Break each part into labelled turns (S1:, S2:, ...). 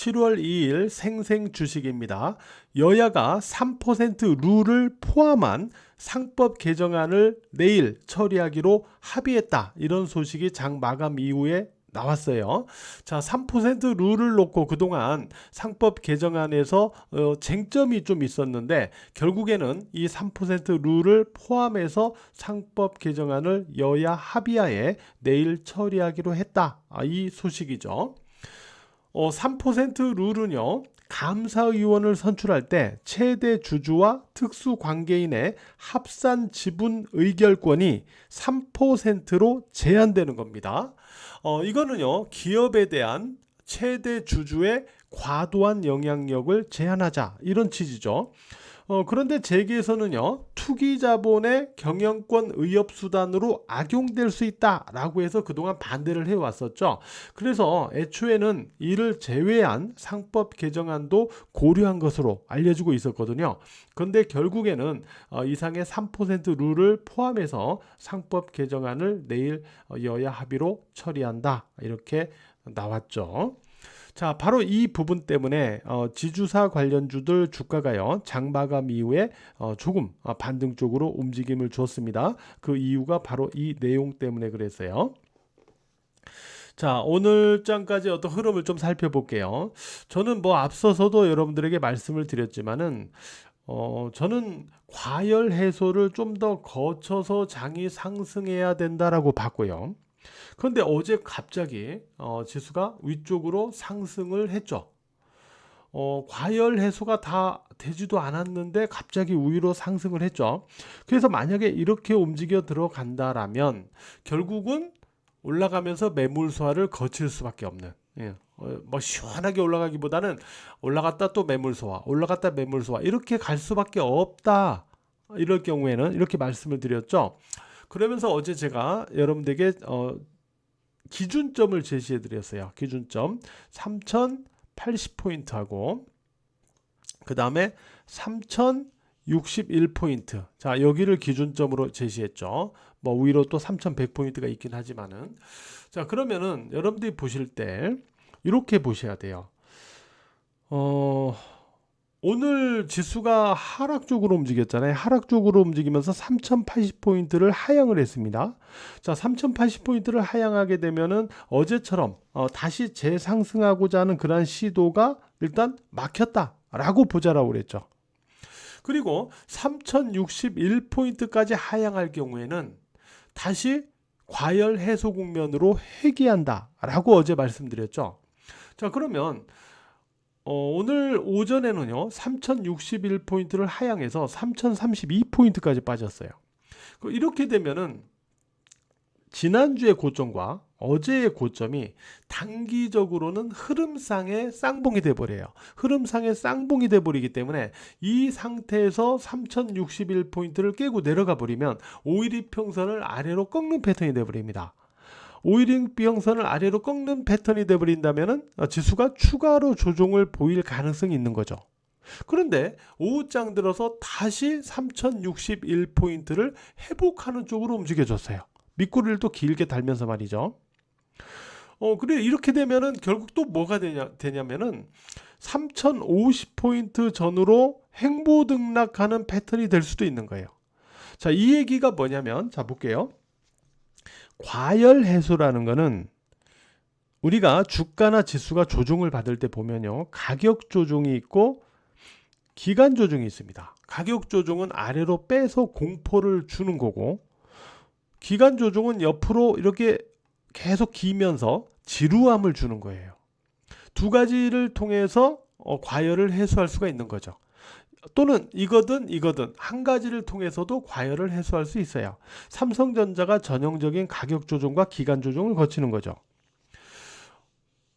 S1: 7월 2일 생생 주식입니다. 여야가 3% 룰을 포함한 상법 개정안을 내일 처리하기로 합의했다. 이런 소식이 장 마감 이후에 나왔어요. 자, 3% 룰을 놓고 그동안 상법 개정안에서 쟁점이 좀 있었는데 결국에는 이 3% 룰을 포함해서 상법 개정안을 여야 합의하에 내일 처리하기로 했다. 이 소식이죠. 3% 룰은요, 감사의원을 선출할 때 최대 주주와 특수관계인의 합산 지분 의결권이 3%로 제한되는 겁니다. 이거는요, 기업에 대한 최대 주주의 과도한 영향력을 제한하자, 이런 취지죠. 그런데 재계에서는요, 투기자본의 경영권 의협수단으로 악용될 수 있다라고 해서 그동안 반대를 해왔었죠. 그래서 애초에는 이를 제외한 상법 개정안도 고려한 것으로 알려지고 있었거든요. 그런데 결국에는 이상의 3% 룰을 포함해서 상법 개정안을 내일 여야 합의로 처리한다, 이렇게 나왔죠. 자, 바로 이 부분 때문에 지주사 관련주들 주가가요, 장마감 이후에 조금 반등 쪽으로 움직임을 줬습니다. 그 이유가 바로 이 내용 때문에 그랬어요. 자, 오늘 장까지 어떤 흐름을 좀 살펴볼게요. 저는 앞서서도 여러분들에게 말씀을 드렸지만은 저는 과열 해소를 좀 더 거쳐서 장이 상승해야 된다라고 봤고요. 그런데 어제 갑자기 지수가 위쪽으로 상승을 했죠. 과열 해소가 다 되지도 않았는데 갑자기 위로 상승을 했죠. 그래서 만약에 이렇게 움직여 들어간다라면 결국은 올라가면서 매물소화를 거칠 수밖에 없는, 시원하게 올라가기보다는 올라갔다 또 매물소화, 올라갔다 매물소화, 이렇게 갈 수밖에 없다. 이럴 경우에는 이렇게 말씀을 드렸죠. 그러면서 어제 제가 여러분들에게 기준점을 제시해 드렸어요. 기준점 3080포인트하고 그 다음에 3061포인트. 자, 여기를 기준점으로 제시했죠. 위로 또 3100포인트가 있긴 하지만은. 자, 그러면은 여러분들이 보실 때 이렇게 보셔야 돼요. 오늘 지수가 하락 쪽으로 움직였잖아요. 하락 쪽으로 움직이면서 3080포인트를 하향을 했습니다. 자, 3080포인트를 하향하게 되면은 어제처럼 다시 재상승하고자 하는 그러한 시도가 일단 막혔다라고 보자라고 그랬죠. 그리고 3061포인트까지 하향할 경우에는 다시 과열 해소 국면으로 회귀한다라고 어제 말씀드렸죠. 자, 그러면 오늘 오전에는요, 3061포인트를 하향해서 3032포인트까지 빠졌어요. 이렇게 되면은 지난주의 고점과 어제의 고점이 단기적으로는 흐름상의 쌍봉이 돼버려요. 흐름상의 쌍봉이 돼버리기 때문에 이 상태에서 3061포인트를 깨고 내려가 버리면 5일이평선을 아래로 꺾는 패턴이 돼버립니다. 5일이평선을 아래로 꺾는 패턴이 돼버린다면 지수가 추가로 조정을 보일 가능성이 있는 거죠. 그런데 오후장 들어서 다시 3061포인트를 회복하는 쪽으로 움직여줬어요. 밑꼬리를 또 길게 달면서 말이죠. 그래, 이렇게 되면은 결국 또 뭐가 되냐면은 3050포인트 전후로 횡보등락하는 패턴이 될 수도 있는 거예요. 자, 이 얘기가 뭐냐면, 자, 볼게요. 과열 해소라는 거는 우리가 주가나 지수가 조정을 받을 때 보면요, 가격 조정이 있고 기간 조정이 있습니다. 가격 조정은 아래로 빼서 공포를 주는 거고, 기간 조정은 옆으로 이렇게 계속 기면서 지루함을 주는 거예요. 두 가지를 통해서 과열을 해소할 수가 있는 거죠. 또는 이거든 한 가지를 통해서도 과열을 해소할 수 있어요. 삼성전자가 전형적인 가격 조정과 기간 조정을 거치는 거죠.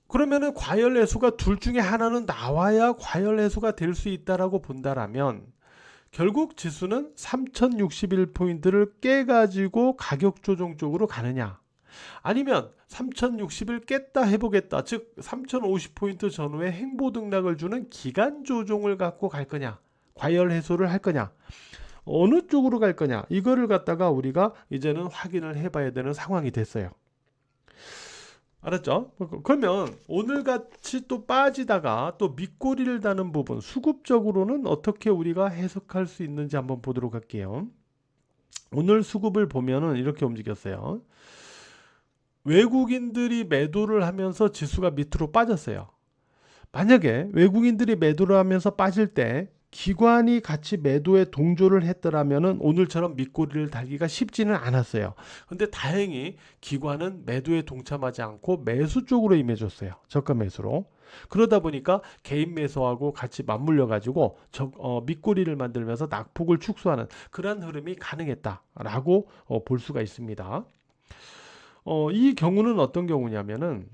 S1: 그러면은 과열 해소가 둘 중에 하나는 나와야 과열 해소가 될 수 있다라고 본다라면 결국 지수는 3061포인트를 깨가지고 가격 조정 쪽으로 가느냐, 아니면 3060을 깼다 해보겠다, 즉 3050포인트 전후에 횡보 등락을 주는 기간 조정을 갖고 갈 거냐, 과열 해소를 할 거냐, 어느 쪽으로 갈 거냐, 이거를 갖다가 우리가 이제는 확인을 해봐야 되는 상황이 됐어요. 알았죠? 그러면 오늘같이 또 빠지다가 또 밑꼬리를 다는 부분, 수급적으로는 어떻게 우리가 해석할 수 있는지 한번 보도록 할게요. 오늘 수급을 보면은 이렇게 움직였어요. 외국인들이 매도를 하면서 지수가 밑으로 빠졌어요. 만약에 외국인들이 매도를 하면서 빠질 때 기관이 같이 매도에 동조를 했더라면 오늘처럼 밑꼬리를 달기가 쉽지는 않았어요. 근데 다행히 기관은 매도에 동참하지 않고 매수 쪽으로 임해줬어요. 저가 매수로. 그러다 보니까 개인 매수하고 같이 맞물려 가지고 밑꼬리를 만들면서 낙폭을 축소하는 그런 흐름이 가능했다라고 볼 수가 있습니다. 이 경우는 어떤 경우냐면은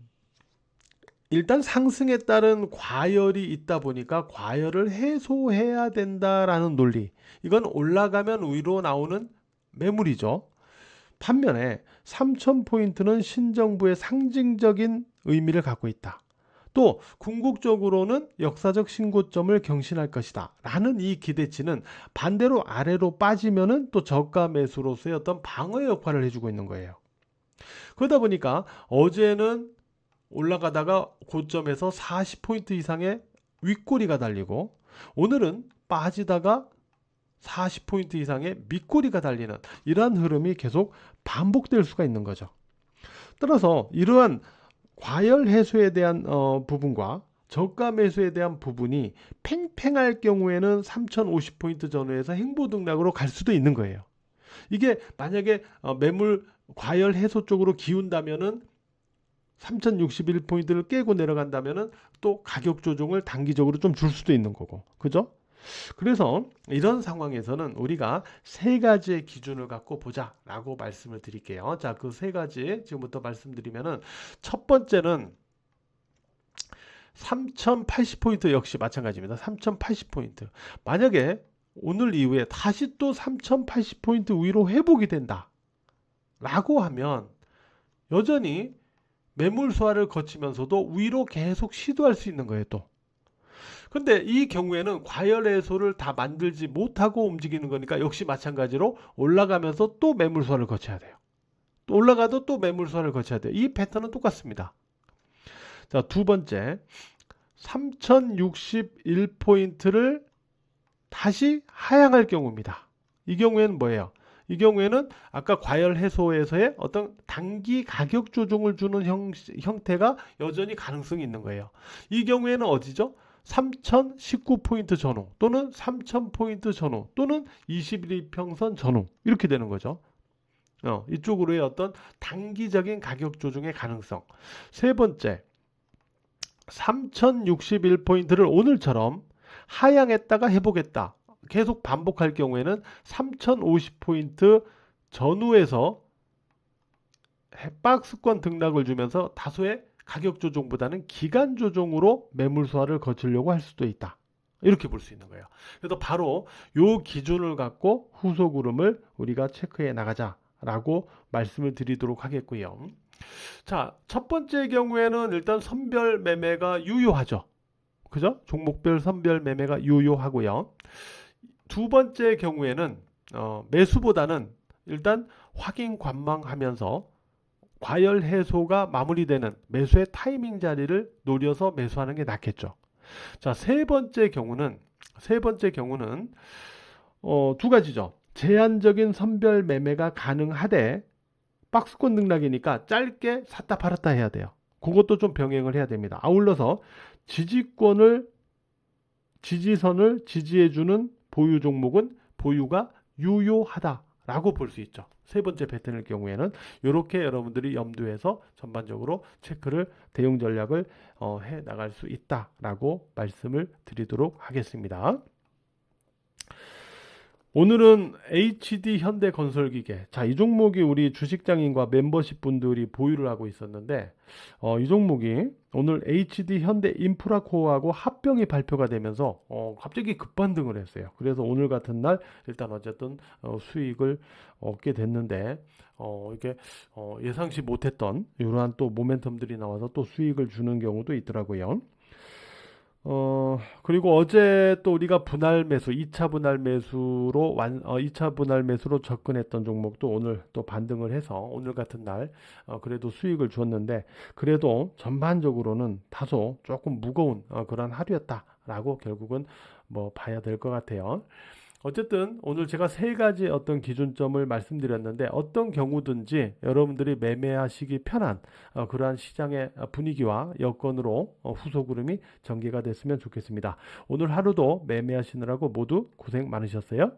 S1: 일단 상승에 따른 과열이 있다 보니까 과열을 해소해야 된다라는 논리. 이건 올라가면 위로 나오는 매물이죠. 반면에 3,000포인트는 신정부의 상징적인 의미를 갖고 있다. 또 궁극적으로는 역사적 신고점을 경신할 것이다 라는 이 기대치는 반대로 아래로 빠지면은 또 저가 매수로서의 어떤 방어 역할을 해주고 있는 거예요. 그러다 보니까 어제는 올라가다가 고점에서 40포인트 이상의 윗꼬리가 달리고 오늘은 빠지다가 40포인트 이상의 밑꼬리가 달리는 이러한 흐름이 계속 반복될 수가 있는 거죠. 따라서 이러한 과열 해소에 대한 부분과 저가 매수에 대한 부분이 팽팽할 경우에는 3050포인트 전후에서 행보등락으로 갈 수도 있는 거예요. 이게 만약에 매물 과열 해소 쪽으로 기운다면은 3061포인트를 깨고 내려간다면은 또 가격 조정을 단기적으로 좀 줄 수도 있는 거고. 그죠? 그래서 이런 상황에서는 우리가 세 가지의 기준을 갖고 보자라고 말씀을 드릴게요. 자, 그 세 가지 지금부터 말씀드리면은 첫 번째는 3080포인트 역시 마찬가지입니다. 3080포인트. 만약에 오늘 이후에 다시 또 3080포인트 위로 회복이 된다. 라고 하면 여전히 매물 소화를 거치면서도 위로 계속 시도할 수 있는 거예요, 또. 근데 이 경우에는 과열 해소를 다 만들지 못하고 움직이는 거니까 역시 마찬가지로 올라가면서 또 매물 소화를 거쳐야 돼요. 또 올라가도 또 매물 소화를 거쳐야 돼요. 이 패턴은 똑같습니다. 자, 두 번째. 3061포인트를 다시 하향할 경우입니다. 이 경우에는 뭐예요? 이 경우에는 아까 과열 해소에서의 어떤 단기 가격 조정을 주는 형태가 여전히 가능성이 있는 거예요. 이 경우에는 어디죠? 3019포인트 전후 또는 3000포인트 전후 또는 21평선 전후 이렇게 되는 거죠. 이쪽으로의 어떤 단기적인 가격 조정의 가능성. 세 번째, 3061포인트를 오늘처럼 하향했다가 해보겠다. 계속 반복할 경우에는 3050포인트 전후에서 박스권 등락을 주면서 다소의 가격 조정보다는 기간 조정으로 매물 소화를 거치려고 할 수도 있다. 이렇게 볼 수 있는 거예요. 그래서 바로 이 기준을 갖고 후속 흐름을 우리가 체크해 나가자라고 말씀을 드리도록 하겠고요. 자, 첫 번째 경우에는 일단 선별 매매가 유효하죠. 그죠? 종목별 선별 매매가 유효하고요. 두 번째 경우에는 매수보다는 일단 확인 관망하면서 과열 해소가 마무리되는 매수의 타이밍 자리를 노려서 매수하는 게 낫겠죠. 자, 세 번째 경우는 두 가지죠. 제한적인 선별 매매가 가능하되 박스권 등락이니까 짧게 샀다 팔았다 해야 돼요. 그것도 좀 병행을 해야 됩니다. 아울러서 지지선을 지지해주는 보유 종목은 보유가 유효하다라고 볼 수 있죠. 세 번째 패턴일 경우에는 이렇게 여러분들이 염두에서 전반적으로 체크를 대응 전략을 해 나갈 수 있다라고 말씀을 드리도록 하겠습니다. 오늘은 HD 현대건설기계. 자, 이 종목이 우리 주식장인과 멤버십 분들이 보유를 하고 있었는데, 이 종목이 오늘 HD 현대인프라코어하고 합병이 발표가 되면서, 갑자기 급반등을 했어요. 그래서 오늘 같은 날, 일단 어쨌든, 수익을 얻게 됐는데, 이게, 예상치 못했던, 이러한 또 모멘텀들이 나와서 또 수익을 주는 경우도 있더라고요. 그리고 어제 또 우리가 분할 매수, 2차 분할 매수로 2차 분할 매수로 접근했던 종목도 오늘 또 반등을 해서 오늘 같은 날 그래도 수익을 줬는데 그래도 전반적으로는 다소 조금 무거운 그런 하루였다라고 결국은 뭐 봐야 될 것 같아요. 어쨌든 오늘 제가 세 가지 어떤 기준점을 말씀드렸는데 어떤 경우든지 여러분들이 매매하시기 편한 그러한 시장의 분위기와 여건으로 후속 흐름이 전개가 됐으면 좋겠습니다. 오늘 하루도 매매하시느라고 모두 고생 많으셨어요.